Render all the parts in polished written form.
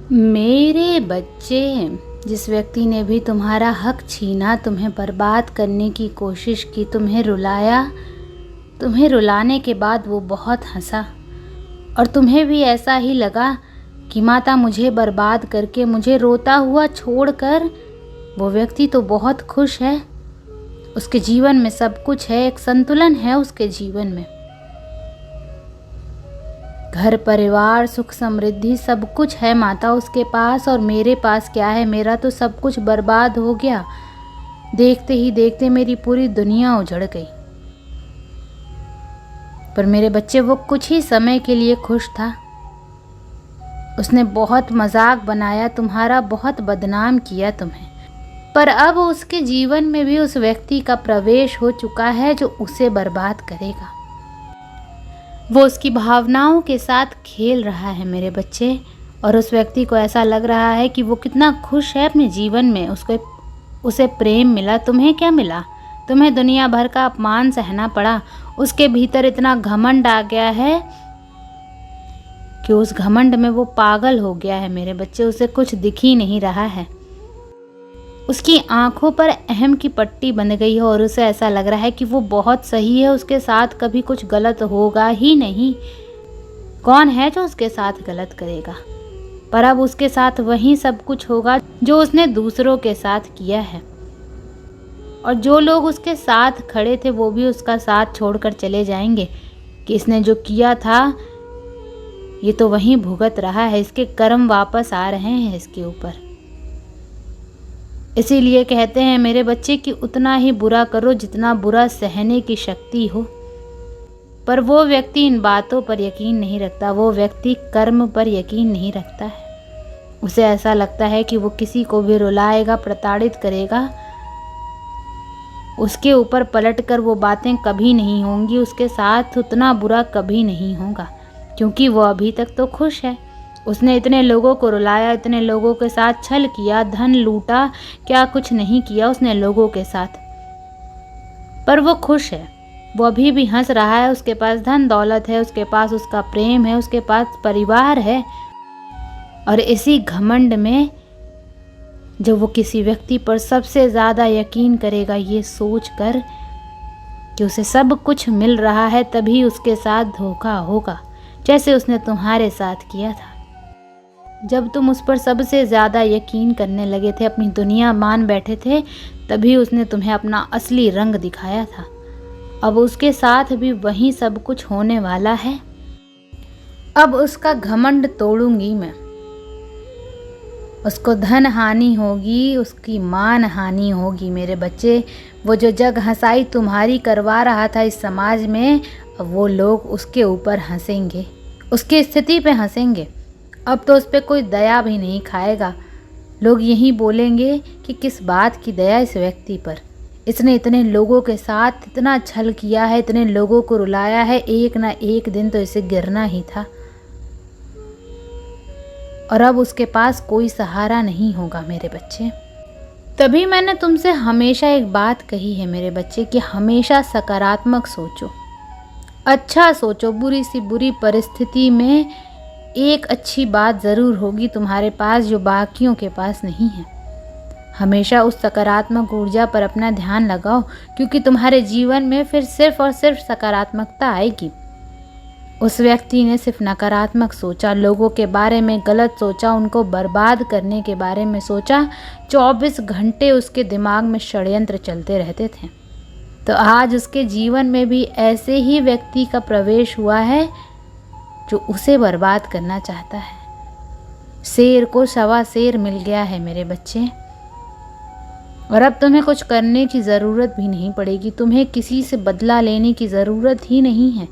मेरे बच्चे, जिस व्यक्ति ने भी तुम्हारा हक छीना, तुम्हें बर्बाद करने की कोशिश की, तुम्हें रुलाया, तुम्हें रुलाने के बाद वो बहुत हंसा और तुम्हें भी ऐसा ही लगा कि माता मुझे बर्बाद करके, मुझे रोता हुआ छोड़कर वो व्यक्ति तो बहुत खुश है। उसके जीवन में सब कुछ है, एक संतुलन है उसके जीवन में। घर परिवार सुख समृद्धि सब कुछ है माता उसके पास, और मेरे पास क्या है? मेरा तो सब कुछ बर्बाद हो गया। देखते ही देखते मेरी पूरी दुनिया उजड़ गई। पर मेरे बच्चे, वो कुछ ही समय के लिए खुश था। उसने बहुत मजाक बनाया तुम्हारा, बहुत बदनाम किया तुम्हें, पर अब उसके जीवन में भी उस व्यक्ति का प्रवेश हो चुका है जो उसे बर्बाद करेगा। वो उसकी भावनाओं के साथ खेल रहा है मेरे बच्चे, और उस व्यक्ति को ऐसा लग रहा है कि वो कितना खुश है अपने जीवन में। उसे प्रेम मिला, तुम्हें क्या मिला? तुम्हें दुनिया भर का अपमान सहना पड़ा। उसके भीतर इतना घमंड आ गया है कि उस घमंड में वो पागल हो गया है मेरे बच्चे। उसे कुछ दिख ही नहीं रहा है। उसकी आंखों पर अहम की पट्टी बंध गई है और उसे ऐसा लग रहा है कि वो बहुत सही है, उसके साथ कभी कुछ गलत होगा ही नहीं। कौन है जो उसके साथ गलत करेगा? पर अब उसके साथ वही सब कुछ होगा जो उसने दूसरों के साथ किया है, और जो लोग उसके साथ खड़े थे वो भी उसका साथ छोड़कर चले जाएंगे कि इसने जो किया था ये तो वहीं भुगत रहा है, इसके कर्म वापस आ रहे हैं इसके ऊपर। इसीलिए कहते हैं मेरे बच्चे कि उतना ही बुरा करो जितना बुरा सहने की शक्ति हो। पर वो व्यक्ति इन बातों पर यकीन नहीं रखता, वो व्यक्ति कर्म पर यकीन नहीं रखता है। उसे ऐसा लगता है कि वो किसी को भी रुलाएगा, प्रताड़ित करेगा, उसके ऊपर पलटकर वो बातें कभी नहीं होंगी, उसके साथ उतना बुरा कभी नहीं होगा, क्योंकि वो अभी तक तो खुश है। उसने इतने लोगों को रुलाया, इतने लोगों के साथ छल किया, धन लूटा, क्या कुछ नहीं किया उसने लोगों के साथ, पर वो खुश है। वो अभी भी हंस रहा है। उसके पास धन दौलत है, उसके पास उसका प्रेम है, उसके पास परिवार है, और इसी घमंड में जब वो किसी व्यक्ति पर सबसे ज़्यादा यकीन करेगा ये सोचकर कि उसे सब कुछ मिल रहा है, तभी उसके साथ धोखा होगा, जैसे उसने तुम्हारे साथ किया था। जब तुम उस पर सबसे ज़्यादा यकीन करने लगे थे, अपनी दुनिया मान बैठे थे, तभी उसने तुम्हें अपना असली रंग दिखाया था। अब उसके साथ भी वही सब कुछ होने वाला है। अब उसका घमंड तोड़ूंगी मैं। उसको धन हानि होगी, उसकी मान हानि होगी मेरे बच्चे। वो जो जग हंसाई तुम्हारी करवा रहा था इस समाज में, अब वो लोग उसके ऊपर हंसेंगे, उसकी स्थिति पे हंसेंगे। अब तो उस पर कोई दया भी नहीं खाएगा। लोग यही बोलेंगे कि किस बात की दया इस व्यक्ति पर, इसने इतने लोगों के साथ इतना छल किया है, इतने लोगों को रुलाया है, एक ना एक दिन तो इसे गिरना ही था, और अब उसके पास कोई सहारा नहीं होगा मेरे बच्चे। तभी मैंने तुमसे हमेशा एक बात कही है मेरे बच्चे कि हमेशा सकारात्मक सोचो, अच्छा सोचो। बुरी सी बुरी परिस्थिति में एक अच्छी बात ज़रूर होगी तुम्हारे पास जो बाकियों के पास नहीं है। हमेशा उस सकारात्मक ऊर्जा पर अपना ध्यान लगाओ, क्योंकि तुम्हारे जीवन में फिर सिर्फ और सिर्फ सकारात्मकता आएगी। उस व्यक्ति ने सिर्फ नकारात्मक सोचा, लोगों के बारे में गलत सोचा, उनको बर्बाद करने के बारे में सोचा। 24 घंटे उसके दिमाग में षड्यंत्र चलते रहते थे। तो आज उसके जीवन में भी ऐसे ही व्यक्ति का प्रवेश हुआ है जो उसे बर्बाद करना चाहता है। शेर को सवा शेर मिल गया है मेरे बच्चे, और अब तुम्हें कुछ करने की ज़रूरत भी नहीं पड़ेगी। तुम्हें किसी से बदला लेने की ज़रूरत ही नहीं है।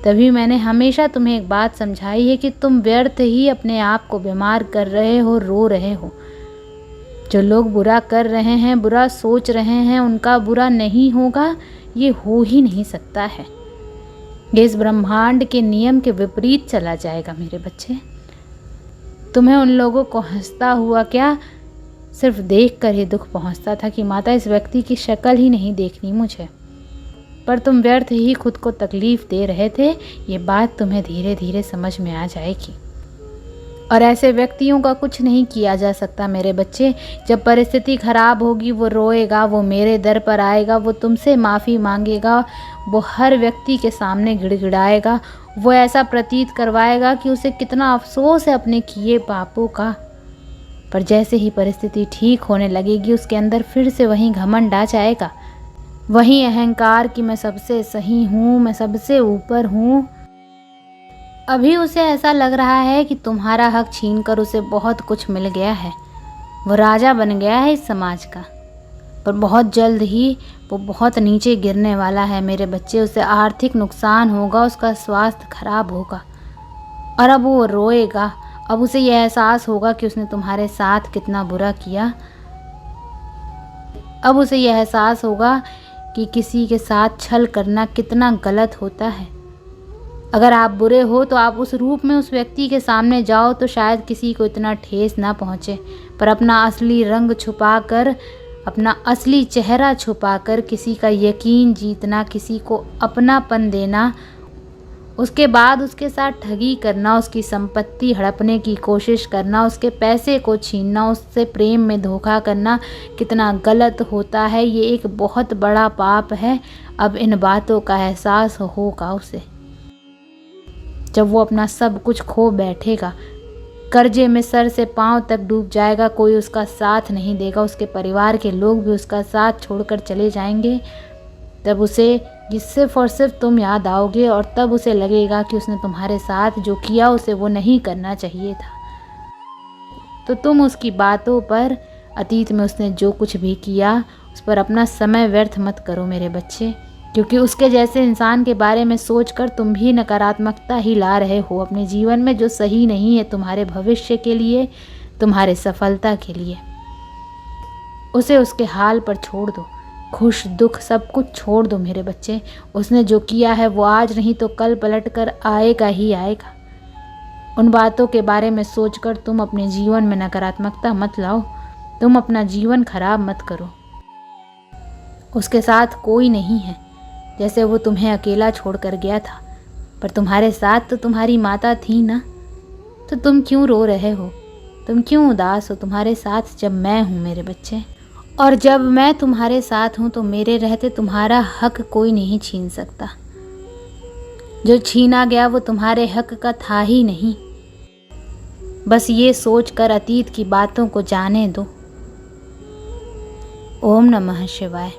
तभी मैंने हमेशा तुम्हें एक बात समझाई है कि तुम व्यर्थ ही अपने आप को बीमार कर रहे हो, रो रहे हो। जो लोग बुरा कर रहे हैं, बुरा सोच रहे हैं, उनका बुरा नहीं होगा, ये हो ही नहीं सकता है। ये इस ब्रह्मांड के नियम के विपरीत चला जाएगा मेरे बच्चे। तुम्हें उन लोगों को हंसता हुआ क्या सिर्फ देख कर ही दुख पहुंचता था कि माता इस व्यक्ति की शक्ल ही नहीं देखनी मुझे, पर तुम व्यर्थ ही खुद को तकलीफ दे रहे थे। ये बात तुम्हें धीरे धीरे समझ में आ जाएगी। और ऐसे व्यक्तियों का कुछ नहीं किया जा सकता मेरे बच्चे। जब परिस्थिति खराब होगी वो रोएगा, वो मेरे दर पर आएगा, वो तुमसे माफ़ी मांगेगा, वो हर व्यक्ति के सामने गिड़गिड़ाएगा, वो ऐसा प्रतीत करवाएगा कि उसे कितना अफसोस है अपने किए पापों का। पर जैसे ही परिस्थिति ठीक होने लगेगी उसके अंदर फिर से वही घमंड आ जाएगा, वही अहंकार कि मैं सबसे सही हूँ, मैं सबसे ऊपर हूँ। अभी उसे ऐसा लग रहा है कि तुम्हारा हक छीनकर उसे बहुत कुछ मिल गया है, वो राजा बन गया है इस समाज का। पर बहुत जल्द ही वो बहुत नीचे गिरने वाला है मेरे बच्चे। उसे आर्थिक नुकसान होगा, उसका स्वास्थ्य खराब होगा, और अब वो रोएगा। अब उसे यह एहसास होगा कि उसने तुम्हारे साथ कितना बुरा किया। अब उसे यह एहसास होगा कि किसी के साथ छल करना कितना गलत होता है। अगर आप बुरे हो तो आप उस रूप में उस व्यक्ति के सामने जाओ तो शायद किसी को इतना ठेस ना पहुँचे, पर अपना असली रंग छुपाकर, अपना असली चेहरा छुपाकर किसी का यकीन जीतना, किसी को अपनापन देना, उसके बाद उसके साथ ठगी करना, उसकी संपत्ति हड़पने की कोशिश करना, उसके पैसे को छीनना, उससे प्रेम में धोखा करना कितना गलत होता है। ये एक बहुत बड़ा पाप है। अब इन बातों का एहसास होगा उसे जब वो अपना सब कुछ खो बैठेगा, कर्जे में सर से पांव तक डूब जाएगा, कोई उसका साथ नहीं देगा, उसके परिवार के लोग भी उसका साथ छोड़कर चले जाएंगे। तब उसे ये सिर्फ और सिर्फ तुम याद आओगे, और तब उसे लगेगा कि उसने तुम्हारे साथ जो किया उसे वो नहीं करना चाहिए था। तो तुम उसकी बातों पर, अतीत में उसने जो कुछ भी किया उस पर अपना समय व्यर्थ मत करो मेरे बच्चे, क्योंकि उसके जैसे इंसान के बारे में सोचकर तुम भी नकारात्मकता ही ला रहे हो अपने जीवन में, जो सही नहीं है तुम्हारे भविष्य के लिए, तुम्हारे सफलता के लिए। उसे उसके हाल पर छोड़ दो, खुश दुख सब कुछ छोड़ दो मेरे बच्चे। उसने जो किया है वो आज नहीं तो कल पलट कर आएगा ही आएगा। उन बातों के बारे में सोचकर तुम अपने जीवन में नकारात्मकता मत लाओ, तुम अपना जीवन खराब मत करो। उसके साथ कोई नहीं है, जैसे वो तुम्हें अकेला छोड़ कर गया था, पर तुम्हारे साथ तो तुम्हारी माता थी ना। तो तुम क्यों रो रहे हो, तुम क्यों उदास हो? तुम्हारे साथ जब मैं हूँ मेरे बच्चे, और जब मैं तुम्हारे साथ हूँ तो मेरे रहते तुम्हारा हक कोई नहीं छीन सकता। जो छीना गया वो तुम्हारे हक का था ही नहीं। बस ये सोचकर अतीत की बातों को जाने दो। ओम नमः शिवाय।